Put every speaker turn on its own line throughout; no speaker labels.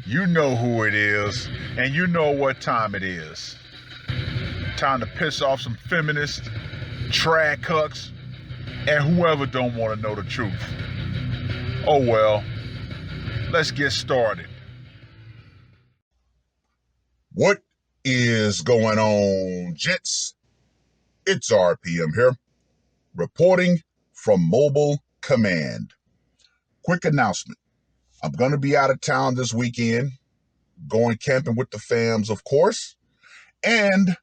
You know who it is, and you know what time it is. Time to piss off some feminists, trad cucks, and whoever don't want to know the truth. Oh well, let's get started.
What is going on, gents? It's R.P.M. here, reporting from Mobile Command. Quick announcement. I'm going to be out of town this weekend, going camping with the fams, of course. And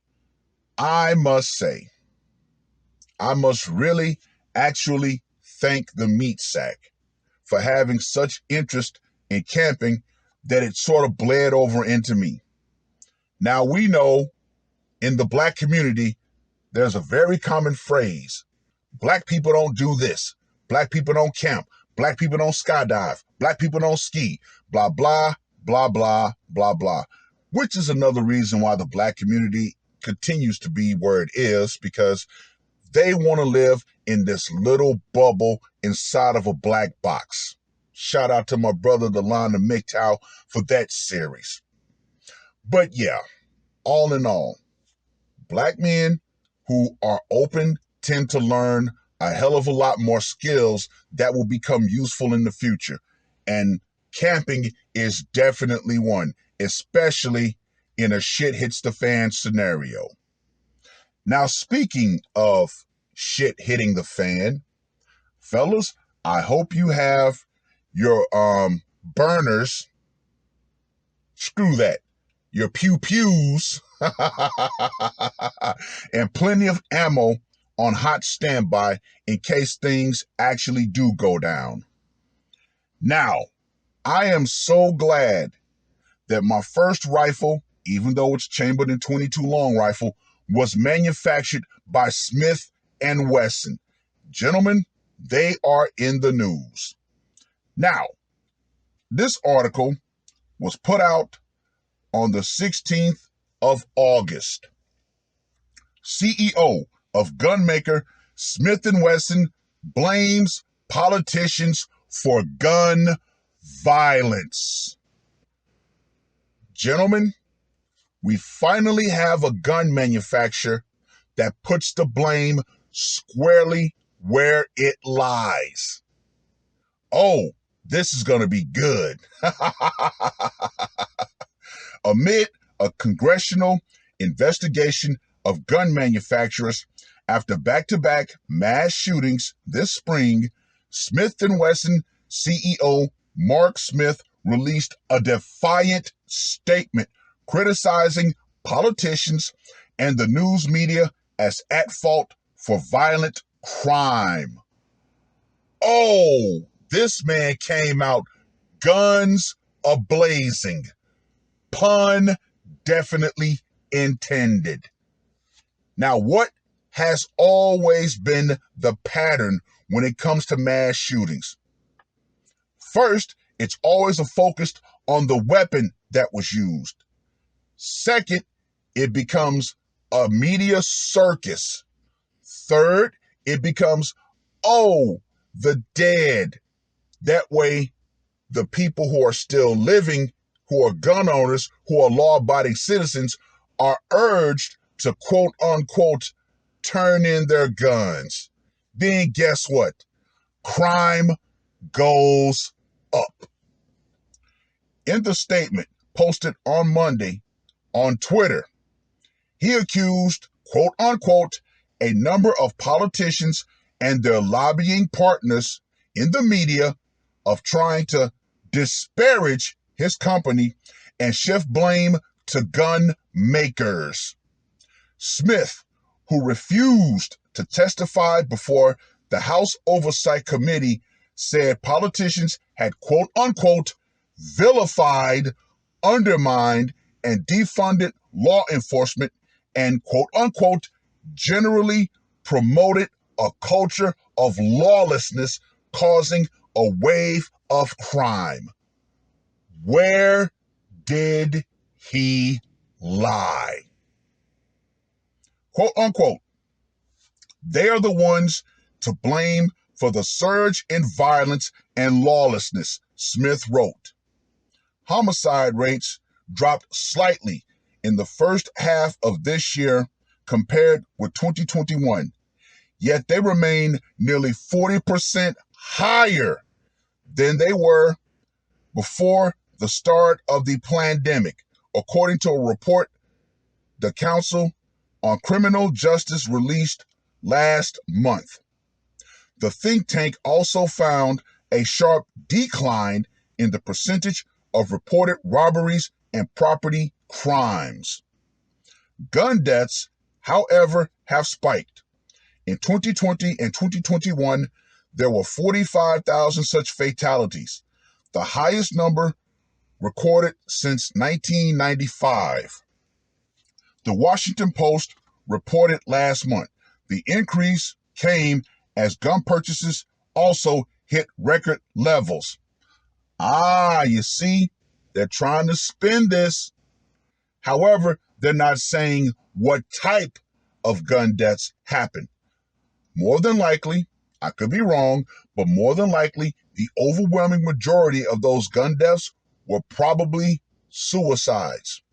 I must say, I must really actually thank the meat sack for having such interest in camping that it sort of bled over into me. Now, we know in the black community, there's a very common phrase. Black people don't do this. Black people don't camp. Black people don't skydive. Black people don't ski. Blah, blah, blah, blah, blah, blah. Which is another reason why the black community continues to be where it is, because they want to live in this little bubble inside of a black box. Shout out to my brother, Delana McTow, for that series. But yeah, all in all, black men who are open tend to learn a hell of a lot more skills that will become useful in the future. And camping is definitely one, especially in a shit hits the fan scenario. Now, speaking of shit hitting the fan, fellas, I hope you have your burners, screw that, your pew-pews, and plenty of ammo on hot standby in case things actually do go down. Now, I am so glad that my first rifle, even though it's chambered in .22 long rifle, was manufactured by Smith and Wesson. Gentlemen, they are in the news. Now, this article was put out on the 16th of August. CEO of gunmaker Smith & Wesson blames politicians for gun violence. Gentlemen, we finally have a gun manufacturer that puts the blame squarely where it lies. Oh, this is going to be good. Amid a congressional investigation of gun manufacturers after back-to-back mass shootings this spring, Smith & Wesson CEO Mark Smith released a defiant statement criticizing politicians and the news media as at fault for violent crime. Oh, this man came out guns a-blazing. Pun definitely intended. Now, what has always been the pattern when it comes to mass shootings? First, it's always focused on the weapon that was used. Second, it becomes a media circus. Third, it becomes, oh, the dead. That way, the people who are still living, who are gun owners, who are law-abiding citizens, are urged to quote unquote turn in their guns. Then guess what? Crime goes up. In the statement posted on Monday on Twitter, he accused, quote unquote, a number of politicians and their lobbying partners in the media of trying to disparage his company and shift blame to gun makers. Smith, who refused to testify before the House Oversight Committee, said politicians had, quote unquote, vilified, undermined, and defunded law enforcement and, quote unquote, generally promoted a culture of lawlessness, causing a wave of crime. Where did he lie? Quote unquote, they are the ones to blame for the surge in violence and lawlessness, Smith wrote. Homicide rates dropped slightly in the first half of this year compared with 2021, yet they remain nearly 40% higher than they were before the start of the pandemic, according to a report the Council on Criminal Justice released last month. The think tank also found a sharp decline in the percentage of reported robberies and property crimes. Gun deaths, however, have spiked. In 2020 and 2021, there were 45,000 such fatalities, the highest number recorded since 1995. The Washington Post reported last month the increase came as gun purchases also hit record levels. You see, they're trying to spin this. However, they're not saying what type of gun deaths happen. More than likely, I could be wrong, but more than likely, the overwhelming majority of those gun deaths were probably suicides.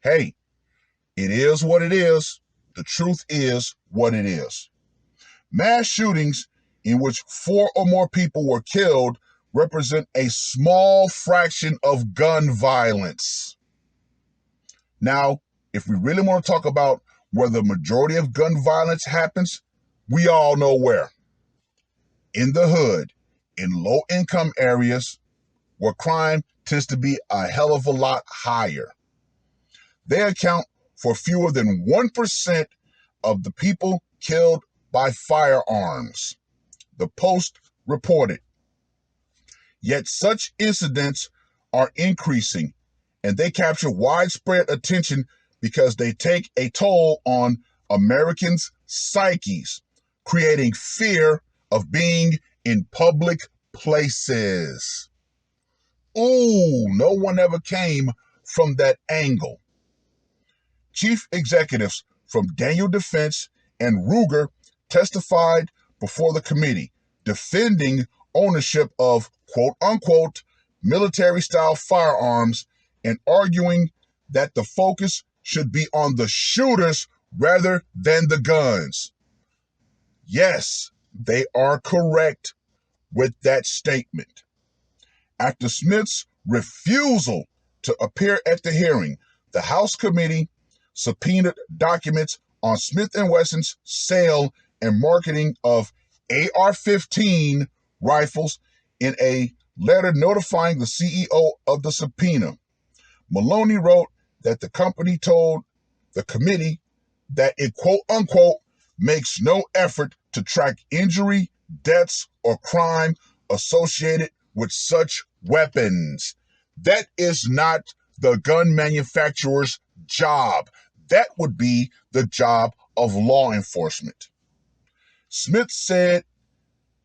Hey, it is what it is. The truth is what it is. Mass shootings in which 4 or more people were killed represent a small fraction of gun violence. Now, if we really want to talk about where the majority of gun violence happens, we all know where. In the hood, in low-income areas where crime tends to be a hell of a lot higher. They account for fewer than 1% of the people killed by firearms, the Post reported. Yet such incidents are increasing, and they capture widespread attention because they take a toll on Americans' psyches, creating fear of being in public places. Ooh, no one ever came from that angle. Chief executives from Daniel Defense and Ruger testified before the committee, defending ownership of quote-unquote military-style firearms and arguing that the focus should be on the shooters rather than the guns. Yes, they are correct with that statement. After Smith's refusal to appear at the hearing, the House committee subpoenaed documents on Smith & Wesson's sale and marketing of AR-15 rifles in a letter notifying the CEO of the subpoena. Maloney wrote that the company told the committee that it quote-unquote makes no effort to track injury, deaths, or crime associated with such weapons. That is not the gun manufacturer's job. That would be the job of law enforcement. Smith said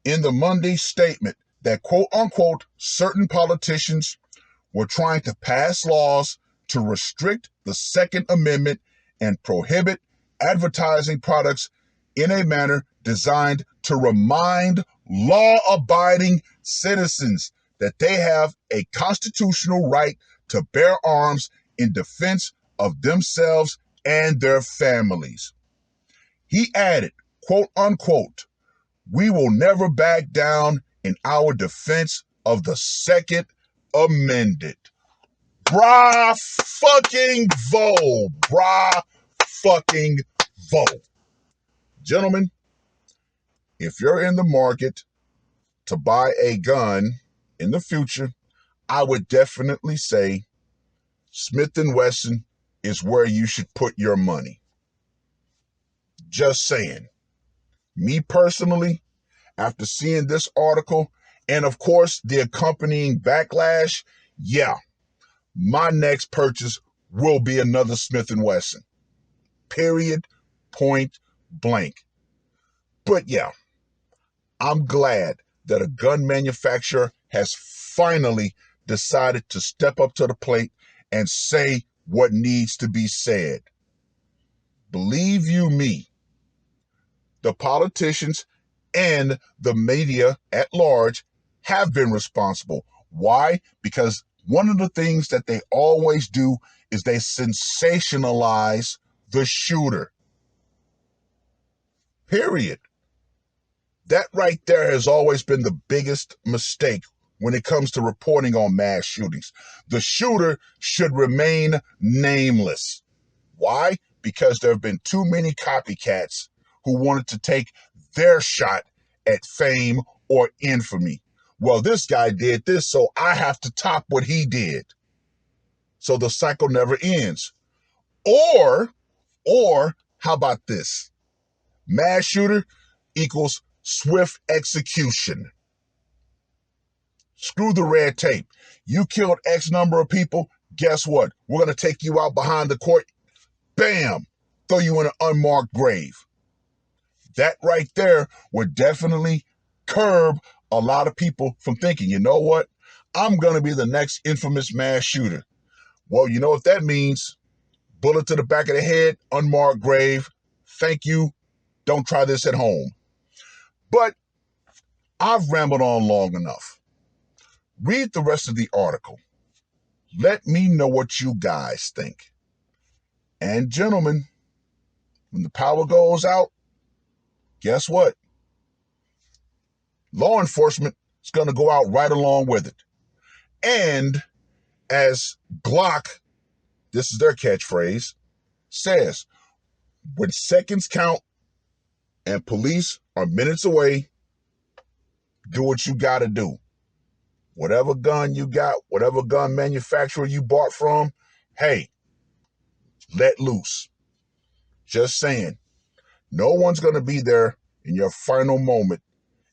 in the Monday statement that quote-unquote certain politicians were trying to pass laws to restrict the Second Amendment and prohibit advertising products in a manner designed to remind law-abiding citizens that they have a constitutional right to bear arms in defense of themselves and their families. He added, quote unquote, "We will never back down in our defense of the Second Amendment." Brah fucking vo. Brah fucking vo. Gentlemen, if you're in the market to buy a gun in the future, I would definitely say Smith & Wesson is where you should put your money. Just saying. Me personally, after seeing this article and of course the accompanying backlash, yeah, my next purchase will be another Smith & Wesson. Period. Point blank. But yeah, I'm glad that a gun manufacturer has finally decided to step up to the plate and say what needs to be said. Believe you me, the politicians and the media at large have been responsible. Why? Because one of the things that they always do is they sensationalize the shooter. Period. That right there has always been the biggest mistake when it comes to reporting on mass shootings. The shooter should remain nameless. Why? Because there have been too many copycats who wanted to take their shot at fame or infamy. Well, this guy did this, so I have to top what he did. So the cycle never ends. Or how about this? Mass shooter equals swift execution. Screw the red tape. You killed X number of people. Guess what? We're going to take you out behind the court. Bam! Throw you in an unmarked grave. That right there would definitely curb a lot of people from thinking, you know what? I'm going to be the next infamous mass shooter. Well, you know what that means? Bullet to the back of the head, unmarked grave. Thank you. Don't try this at home. But I've rambled on long enough. Read the rest of the article. Let me know what you guys think. And gentlemen, when the power goes out, guess what? Law enforcement is going to go out right along with it. And as Glock, this is their catchphrase, says, when seconds count and police are minutes away, do what you got to do. Whatever gun you got, whatever gun manufacturer you bought from, hey, let loose. Just saying, no one's going to be there in your final moment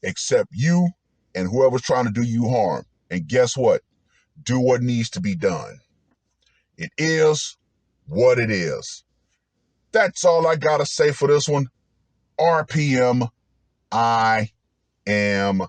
except you and whoever's trying to do you harm. And guess what? Do what needs to be done. It is what it is. That's all I got to say for this one. R.P.M. I am